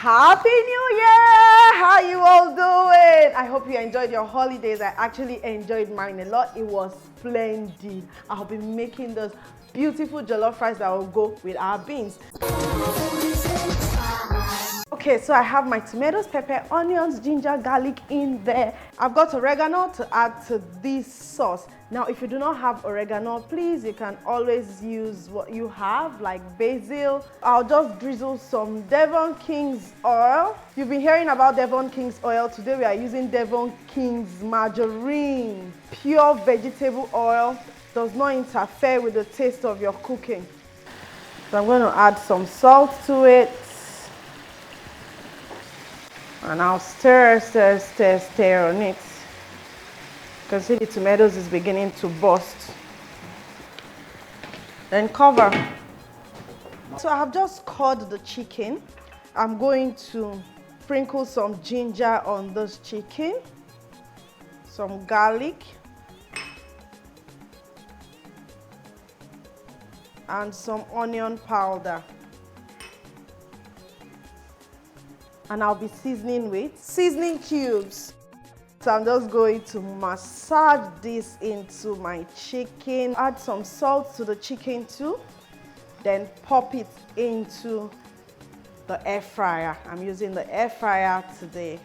Happy New Year! How you all doing? I hope you enjoyed your holidays. I actually enjoyed mine a lot. It was splendid. I'll be making those beautiful jollof rice that will go with our beans. Okay, so I have my tomatoes, pepper, onions, ginger, garlic in there. I've got oregano to add to this sauce. Now, if you do not have oregano, please, you can always use what you have, like basil. I'll just drizzle some Devon King's oil. You've been hearing about Devon King's oil. Today we are using Devon King's margarine. Pure vegetable oil, does not interfere with the taste of your cooking. So I'm going to add some salt to it. And I'll stir on it. You can see the tomatoes is beginning to burst. Then cover. So I have just cut the chicken. I'm going to sprinkle some ginger on this chicken, some garlic, and some onion powder. And I'll be seasoning with seasoning cubes. So I'm just going to massage this into my chicken. Add some salt to the chicken too. Then pop it into the air fryer. I'm using the air fryer today.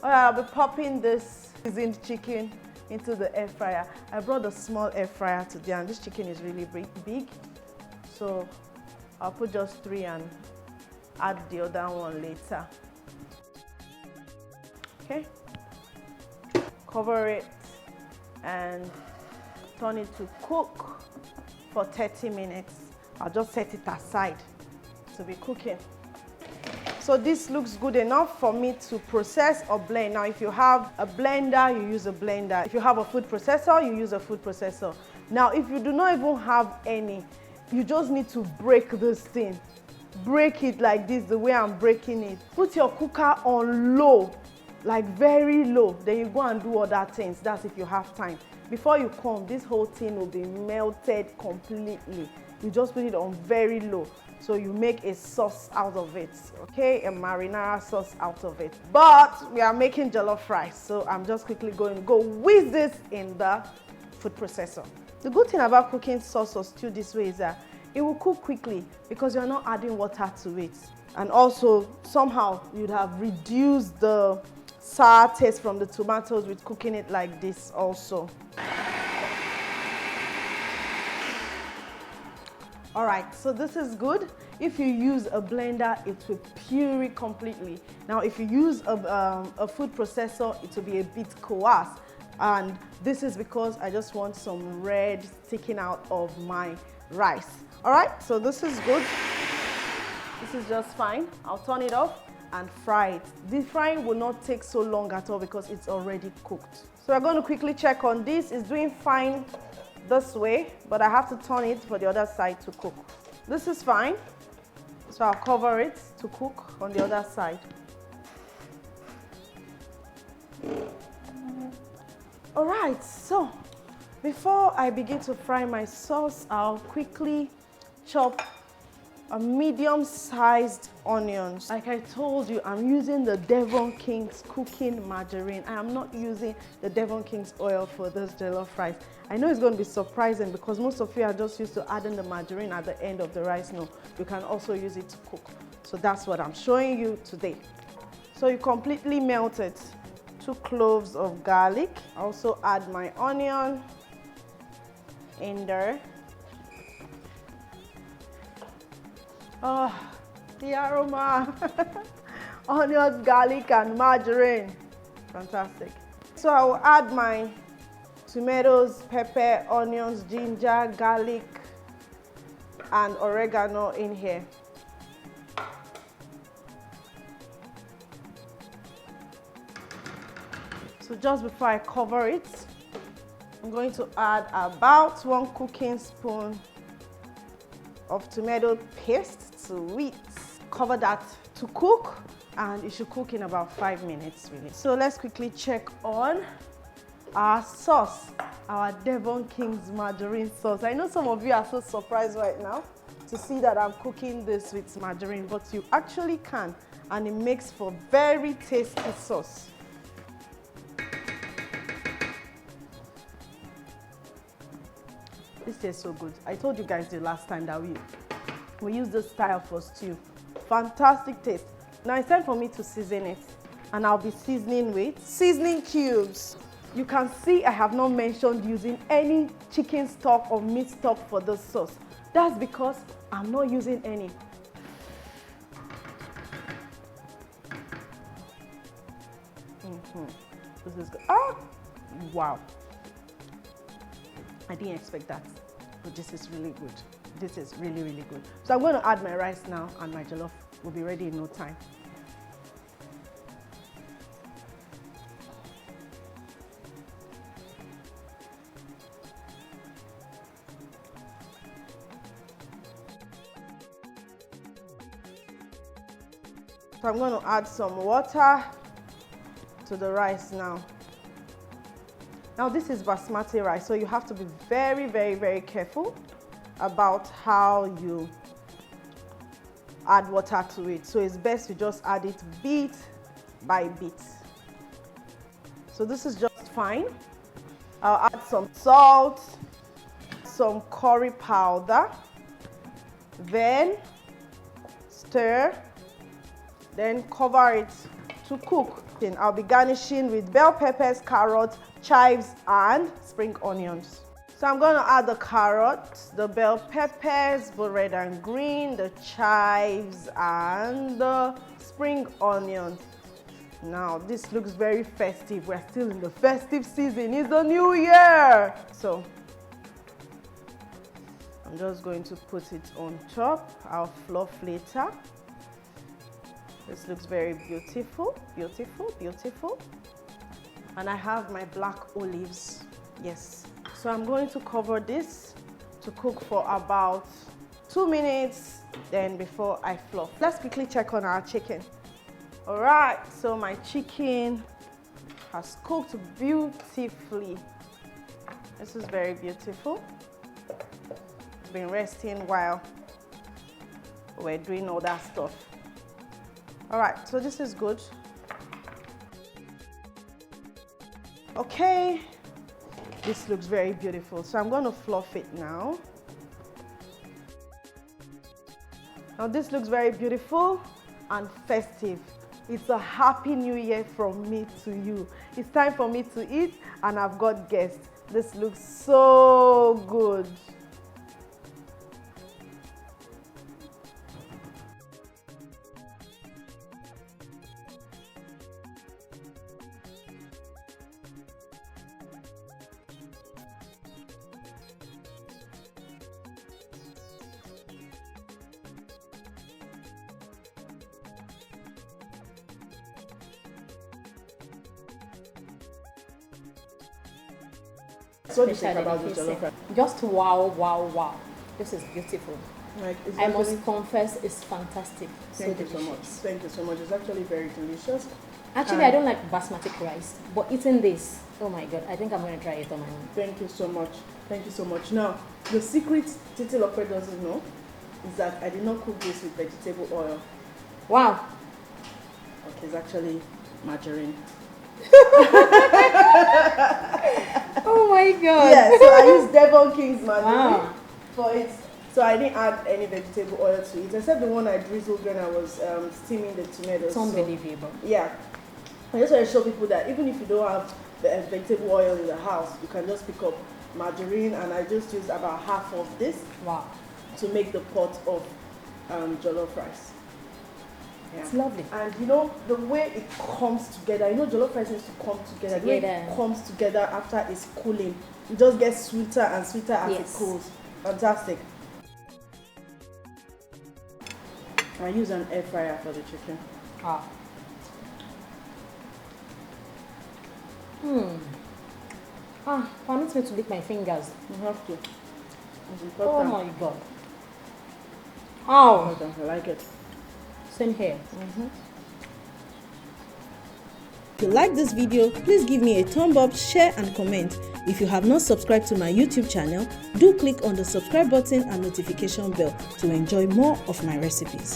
Alright, I'll be popping this seasoned chicken into the air fryer. I brought a small air fryer today and this chicken is really big. So I'll put just 3 and add the other one later. Okay, cover it and turn it to cook for 30 minutes. I'll just set it aside to be cooking. So this looks good enough for me to process or blend. Now if you have a blender, you use a blender. If you have a food processor, you use a food processor. Now if you do not even have any, you just need to break this thing. Break it like this, the way I'm breaking it. Put your cooker on low, like very low. Then you go and do other things. That's if you have time. Before you come, this whole thing will be melted completely. You just put it on very low. So you make a sauce out of it, okay? A marinara sauce out of it. But we are making jollof rice, so I'm just quickly going to go whiz this in the food processor. The good thing about cooking sauce or stew this way is that it will cook quickly because you're not adding water to it. And also, somehow, you'd have reduced the sour taste from the tomatoes with cooking it like this also. All right, so this is good. If you use a blender, it will puree completely. Now, if you use a food processor, it will be a bit coarse. And this is because I just want some red sticking out of my rice. All right, so this is good. This is just fine. I'll turn it off and fry it. The frying will not take so long at all because it's already cooked. So we're going to quickly check on this. It's doing fine this way, but I have to turn it for the other side to cook. This is fine. So I'll cover it to cook on the other side. All right, so before I begin to fry my sauce, I'll quickly chop a medium-sized onions. Like I told you, I'm using the Devon King's cooking margarine. I am not using the Devon King's oil for this jollof rice. I know it's going to be surprising because most of you are just used to adding the margarine at the end of the rice. No, you can also use it to cook. So that's what I'm showing you today. So you completely melt it. 2 cloves of garlic. Also add my onion in there. Oh, the aroma. Onion, garlic, and margarine. Fantastic. So I will add my tomatoes, pepper, onions, ginger, garlic, and oregano in here. So just before I cover it, I'm going to add about 1 cooking spoon of tomato paste to it. Cover that to cook, and it should cook in about 5 minutes really. So let's quickly check on our sauce, our Devon King's margarine sauce. I know some of you are so surprised right now to see that I'm cooking this with margarine, but you actually can and it makes for very tasty sauce. This tastes so good. I told you guys the last time that we use this style for stew. Fantastic taste. Now it's time for me to season it, and I'll be seasoning with seasoning cubes. You can see I have not mentioned using any chicken stock or meat stock for this sauce. That's because I'm not using any. This is good. Ah, wow. I didn't expect that, but this is really good. This is really, really good. So I'm going to add my rice now, and my jollof will be ready in no time. So I'm going to add some water to the rice now. Now this is basmati rice, so you have to be very, very, very careful about how you add water to it. So it's best to just add it bit by bit. So this is just fine. I'll add some salt, some curry powder, then stir, then cover it to cook. Then I'll be garnishing with bell peppers, carrots, chives, and spring onions. So I'm going to add the carrots, the bell peppers, both red and green, the chives, and the spring onions. Now this looks very festive. We're still in the festive season. It's the new year. So I'm just going to put it on top. I'll fluff later. This looks very beautiful, beautiful, beautiful. And I have my black olives. Yes. So I'm going to cover this to cook for about 2 minutes, then before I fluff. Let's quickly check on our chicken. All right, so my chicken has cooked beautifully. This is very beautiful. It's been resting while we're doing all that stuff. All right, so this is good. Okay, this looks very beautiful. So I'm going to fluff it now. Now this looks very beautiful and festive. It's a happy new year from me to you. It's time for me to eat, and I've got guests. This looks so good. So what do you think about the jollof rice? Just wow, wow, wow. This is beautiful. Like, I must confess, it's fantastic. Thank you so much. Thank you so much. It's actually very delicious. Actually, I don't like basmati rice, but eating this, oh my God, I think I'm going to try it on my own. Thank you so much. Thank you so much. Now, the secret Titi Lope doesn't know is that I did not cook this with vegetable oil. Wow. Okay, it's actually margarine. Oh my God. Yeah, so I used Devon King's margarine Wow. for it. So I didn't add any vegetable oil to it, except the one I drizzled when I was steaming the tomatoes. It's unbelievable. So, yeah. I just want to show people that even if you don't have the vegetable oil in the house, you can just pick up margarine, and I just used about half of this. Wow. To make the pot of jollof rice. Yeah. It's lovely. And you know, the way it comes together, you know, jollof rice needs to come together. The way it comes together after it's cooling, it just gets sweeter and sweeter as it cools. Fantastic. I use an air fryer for the chicken. Permit me to lick my fingers. You have to. It's important. Oh my God. Oh, I like it. same here. If you like this video, please give me a thumb up, share and comment. If you have not subscribed to my YouTube channel, do click on the subscribe button and notification bell to enjoy more of my recipes.